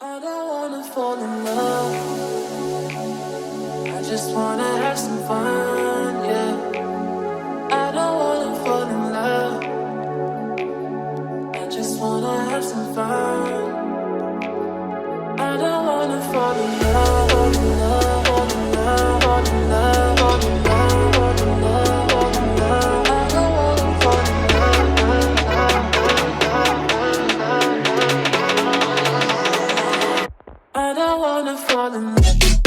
I don't wanna fall in love. I just wanna have some fun, yeah. I don't wanna fall in love. I just wanna have some fun. I don't wanna fall in love, fall in love, fall in love, fall in love, fall in love, fall in love, fall in love. I don't wanna fall in love. I don't wanna fall in love.